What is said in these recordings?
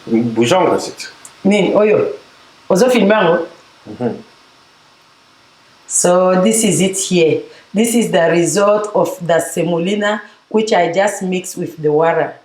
Bougeons recette. Nini oyo ozofilme yango. So this is it here. This is the result of the semolina which I just mixed with the water.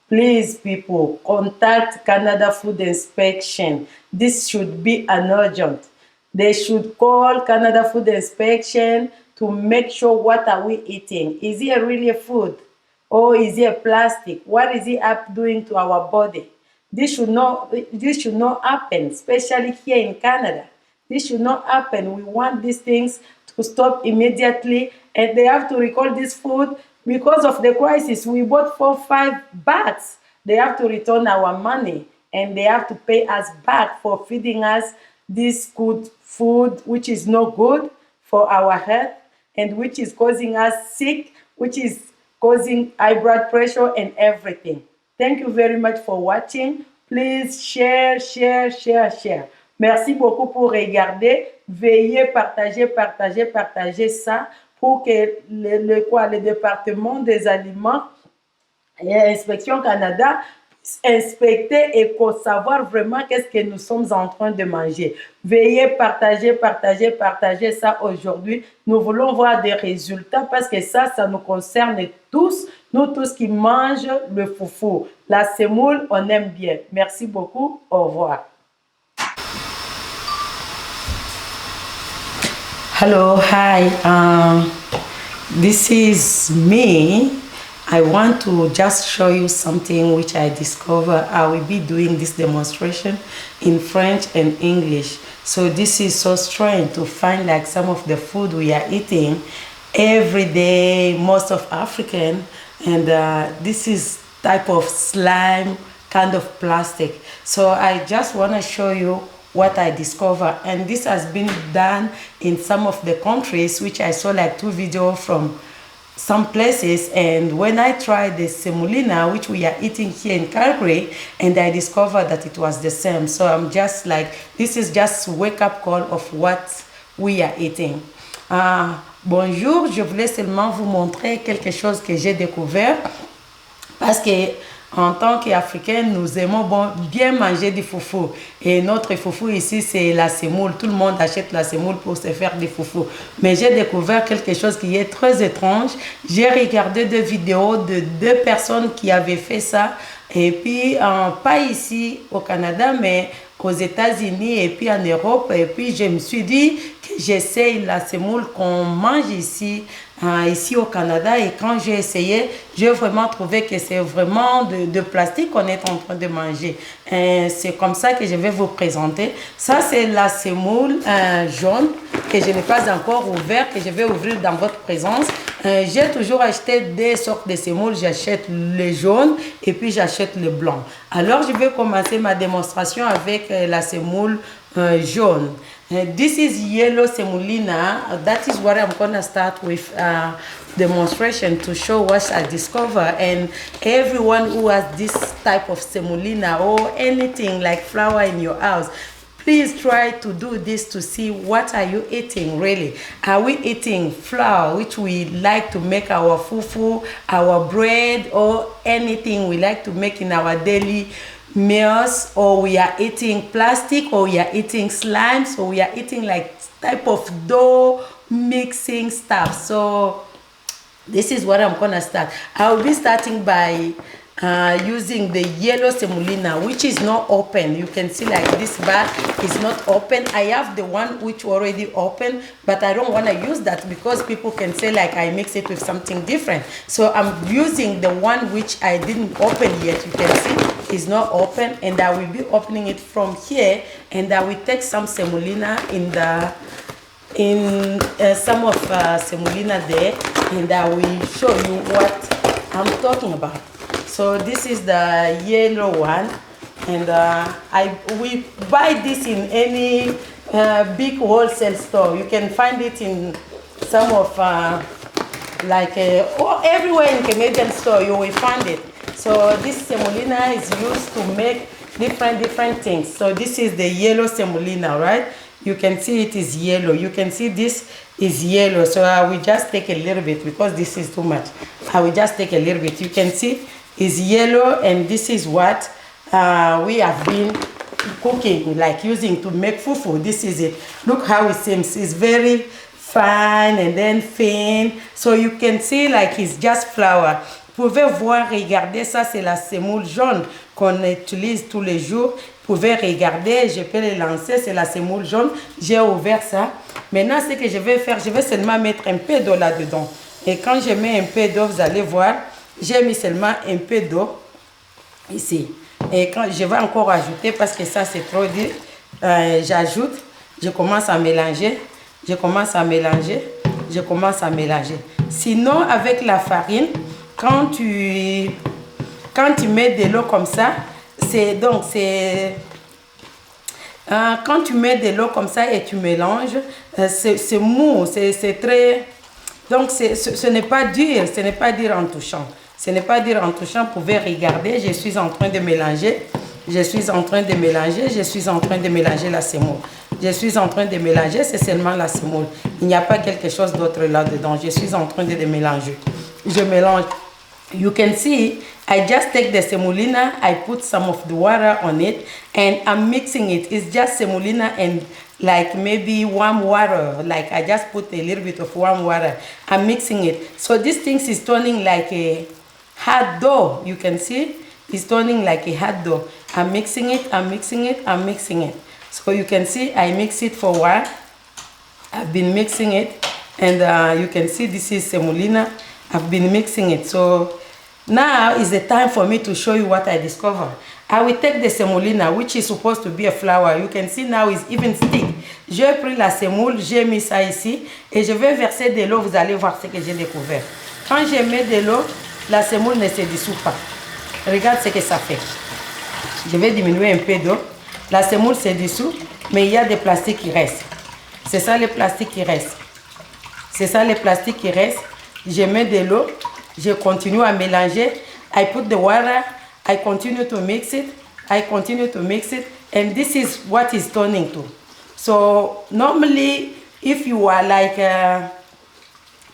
Please, people, contact Canada Food Inspection. This should be an urgent. They should call Canada Food Inspection to make sure what are we eating. Is it really food? Or is it plastic? What is it up doing to our body? This should not happen, especially here in Canada. This should not happen. We want these things to stop immediately, and they have to recall this food because of the crisis. We bought 4-5 bags. They have to return our money, and they have to pay us back for feeding us this good food, which is not good for our health, and which is causing us sick, which is causing high blood pressure and everything. Thank you very much for watching. Please share. Merci beaucoup pour regarder. Veuillez partager ça pour que le département des aliments et Inspection Canada puisse inspecter et savoir vraiment qu'est-ce que nous sommes en train de manger. Veuillez partager ça aujourd'hui. Nous voulons voir des résultats parce que ça nous concerne tous. Nous tous qui mangent le foufou. La semoule, on aime bien. Merci beaucoup. Au revoir. Hello, hi. This is me. I want to just show you something which I discovered. I will be doing this demonstration in French and English. So this is so strange to find like some of the food we are eating every day, most of African, and this is type of slime, kind of plastic. So I just want to show you what I discovered, and this has been done in some of the countries, which I saw like 2 videos from some places. And when I tried the semolina, which we are eating here in Calgary, and I discovered that it was the same. So I'm just like, this is just wake up call of what we are eating. Bonjour, je voulais seulement vous montrer quelque chose que j'ai découvert parce que en tant qu'Africains, nous aimons bien manger du foufou. Et notre foufou ici, c'est la semoule. Tout le monde achète la semoule pour se faire du foufou. Mais j'ai découvert quelque chose qui est très étrange. J'ai regardé 2 vidéos de 2 personnes qui avaient fait ça. Et puis, pas ici au Canada, mais aux États-Unis et puis en Europe. Et puis, je me suis dit que j'essaye la semoule qu'on mange ici au Canada, et quand j'ai essayé, j'ai vraiment trouvé que c'est vraiment de plastique qu'on est en train de manger. C'est comme ça que je vais vous présenter. Ça, c'est la semoule jaune que je n'ai pas encore ouverte, que je vais ouvrir dans votre présence. J'ai toujours acheté 2 sortes de semoules. J'achète le jaune et puis j'achète le blanc. Alors, je vais commencer ma démonstration avec la semoule jaune. This is yellow semolina. That is what I'm gonna start with demonstration to show what I discover. And everyone who has this type of semolina or anything like flour in your house, please try to do this to see what are you eating really. Are we eating flour, which we like to make our fufu, our bread, or anything we like to make in our daily meals, or we are eating plastic, or we are eating slimes, or we are eating like type of dough mixing stuff. So this is what I'm gonna start. I'll be starting by using the yellow semolina, which is not open. You can see like this bag is not open. I have the one which already open, but I don't want to use that because people can say like I mix it with something different. So I'm using the one which I didn't open yet. You can see it's not open, and I will be opening it from here, and I will take some semolina in some of semolina there, and I will show you what I'm talking about. So this is the yellow one, and we buy this in any big wholesale store. You can find it in some of everywhere in Canadian store you will find it. So this semolina is used to make different things. So this is the yellow semolina, right? You can see it is yellow. You can see this is yellow. So I will just take a little bit because this is too much. I will just take a little bit. You can see is yellow, and this is what we have been cooking, like using to make fufu. This is it. Look how it seems. It's very fine and then thin. So you can see like it's just flour. Vous pouvez voir, regardez, ça c'est la semoule jaune qu'on utilise tous les jours. Vous pouvez regarder, je peux le lancer, c'est la semoule jaune. J'ai ouvert ça. Maintenant, ce que je vais faire, je vais seulement mettre un peu d'eau là-dedans. Et quand je mets un peu d'eau, vous allez voir, j'ai mis seulement un peu d'eau ici. Et quand je vais encore ajouter, parce que ça c'est trop dur, j'ajoute, je commence à mélanger, je commence à mélanger, je commence à mélanger. Sinon, avec la farine, quand tu mets de l'eau comme ça, quand tu mets de l'eau comme ça et tu mélanges, c'est mou, c'est très... Donc ce n'est pas dur, ce n'est pas dur en touchant. Ce n'est pas dur en touchant, vous pouvez regarder, je suis en train de mélanger, je suis en train de mélanger, je suis en train de mélanger la semoule. Je suis en train de mélanger, c'est seulement la semoule. Il n'y a pas quelque chose d'autre là-dedans, je suis en train de mélanger. Je mélange. You can see, I just take the semolina, I put some of the water on it, and I'm mixing it. It's just semolina and like maybe warm water. Like I just put a little bit of warm water. I'm mixing it. So this thing is turning like a hard dough. You can see, it's turning like a hard dough. I'm mixing it, I'm mixing it, I'm mixing it. So you can see, I mix it for a while. I've been mixing it, and you can see this is semolina. I've been mixing it. So now is the time for me to show you what I discovered. I will take the semolina, which is supposed to be a flour. You can see now it's even stick. J'ai pris la semoule, j'ai mis ça ici, et je vais verser de l'eau. Vous allez voir ce que j'ai découvert. Quand je mets de l'eau, la semoule ne se dissout pas. Regarde ce que ça fait. Je vais diminuer un peu d'eau. La semoule se dissout, mais il y a des plastiques qui restent. C'est ça les plastiques qui restent. C'est ça les plastiques qui restent. Je mets de l'eau, je continue à mélanger. I put the water, I continue to mix it, I continue to mix it, and this is what it's turning to. So normally, if you are like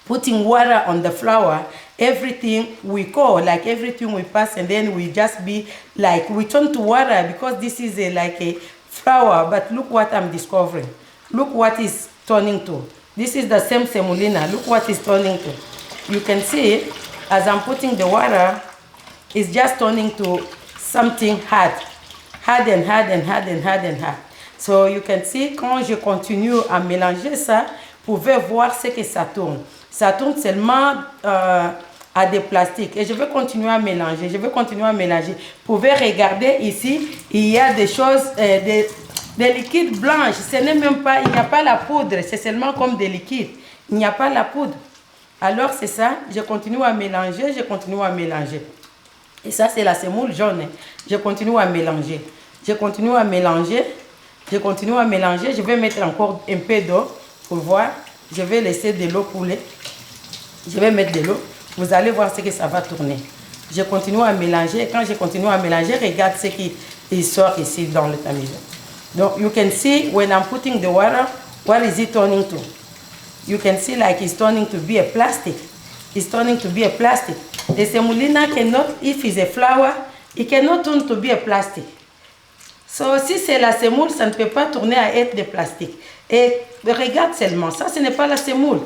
putting water on the flour, everything we go, like everything we pass, and then we just be like, we turn to water because this is like a flour, but look what I'm discovering. Look what it's turning to. This is the same semolina. Look what it's turning to. You can see, as I'm putting the water, it's just turning to something hard. Hard and hard and hard and hard and hard. So you can see, quand je continue à mélanger ça, vous pouvez voir ce que ça tourne. Ça tourne seulement à des plastiques. Et je vais continuer à mélanger. Je vais continuer à mélanger. Vous pouvez regarder ici, il y a des choses, des liquides blanches. Ce n'est même pas, il n'y a pas la poudre. C'est seulement comme des liquides. Il n'y a pas la poudre. Alors c'est ça, je continue à mélanger, je continue à mélanger. Et ça c'est la semoule jaune. Je continue à mélanger. Je continue à mélanger. Je continue à mélanger. Je vais mettre encore un peu d'eau pour voir. Je vais laisser de l'eau couler. Je vais mettre de l'eau. Vous allez voir ce que ça va tourner. Je continue à mélanger. Et quand je continue à mélanger, regarde ce qui sort ici dans le tamiseur. Donc you can see when I'm putting the water, what is it turning to? You can see like it's turning to be a plastic. It's turning to be a plastic. The semolina cannot, if it's a flour, it cannot turn to be a plastic. So si c'est la semoule, ça ne peut pas tourner à être de plastique. Et regarde seulement, ça ce n'est pas la semoule.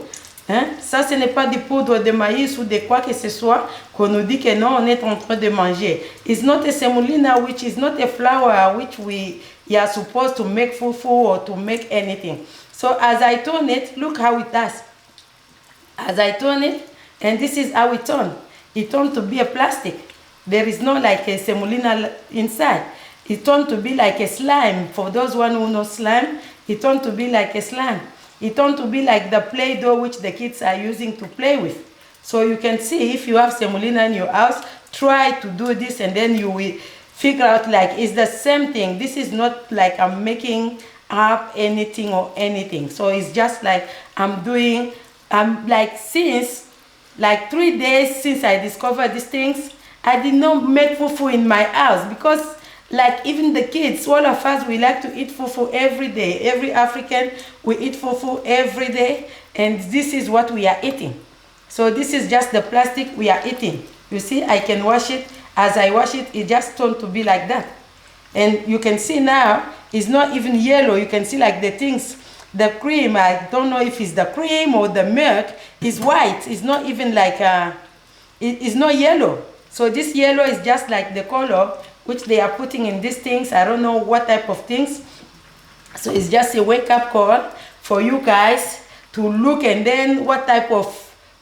Hein? Ça ce n'est pas du poudre de maïs ou de quoi que ce soit qu'on nous dit que non, on est en train de manger. It's not a semolina, which is not a flour which we are supposed to make fufu or to make anything. So as I turn it, look how it does. As I turn it, and this is how it turns. It turned to be a plastic. There is no like a semolina inside. It turned to be like a slime. For those one who know slime, it turned to be like a slime. It turned to be like the Play-Doh which the kids are using to play with. So you can see if you have semolina in your house, try to do this and then you will figure out like it's the same thing. This is not like I'm making up anything or anything. So it's just like I'm like since like 3 days since I discovered these things, I did not make fufu in my house because like even the kids, all of us, we like to eat fufu every day. Every African, we eat fufu every day, and this is what we are eating. So this is just the plastic we are eating. You see, I can wash it. As I wash it, it just turned to be like that. And you can see now, it's not even yellow. You can see like the things, the cream, I don't know if it's the cream or the milk, is white. It's not even like, it's not yellow. So this yellow is just like the color which they are putting in these things. I don't know what type of things. So it's just a wake-up call for you guys to look, and then what type of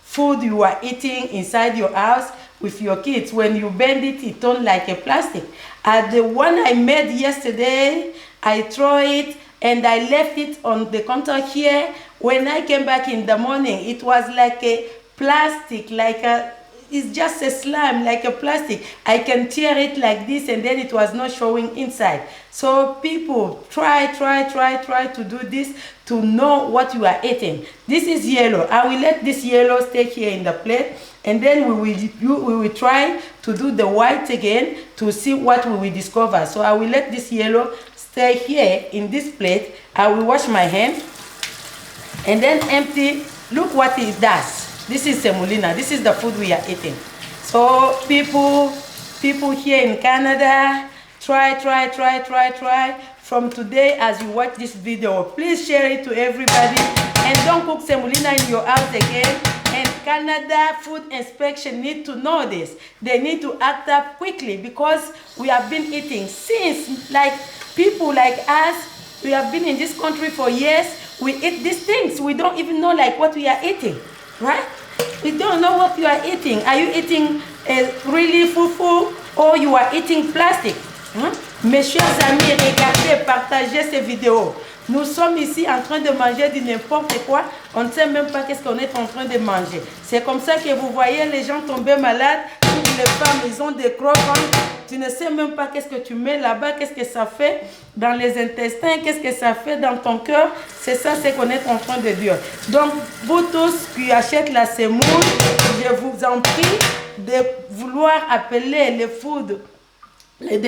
food you are eating inside your house with your kids. When you bend it, it turns like a plastic. The one I made yesterday, I throw it and I left it on the counter here. When I came back in the morning, it was like a plastic, like a, it's just a slime, like a plastic. I can tear it like this and then it was not showing inside. So people, try to do this to know what you are eating. This is yellow. I will let this yellow stay here in the plate, and then we will try to do the white again to see what we will discover. So I will let this yellow stay here in this plate. I will wash my hand and then empty. Look what it does. This is semolina. This is the food we are eating. So people here in Canada, try. From today, as you watch this video, please share it to everybody, and don't cook semolina in your house again. And Canada Food Inspection need to know this. They need to act up quickly, because we have been eating since, like people like us, we have been in this country for years. We eat these things. We don't even know like what we are eating, right? We don't know what you are eating. Are you eating really fufu, or you are eating plastic? Mes chers amis, regardez, partagez ces vidéos. Nous sommes ici en train de manger du n'importe quoi. On ne sait même pas qu'est-ce qu'on est en train de manger. C'est comme ça que vous voyez les gens tomber malades. Toutes les femmes, ils ont des crocs. Tu ne sais même pas qu'est-ce que tu mets là-bas, qu'est-ce que ça fait dans les intestins, qu'est-ce que ça fait dans ton cœur. C'est ça, c'est qu'on est en train de dire. Donc, vous tous qui achetez la semoule, je vous en prie de vouloir appeler les food, les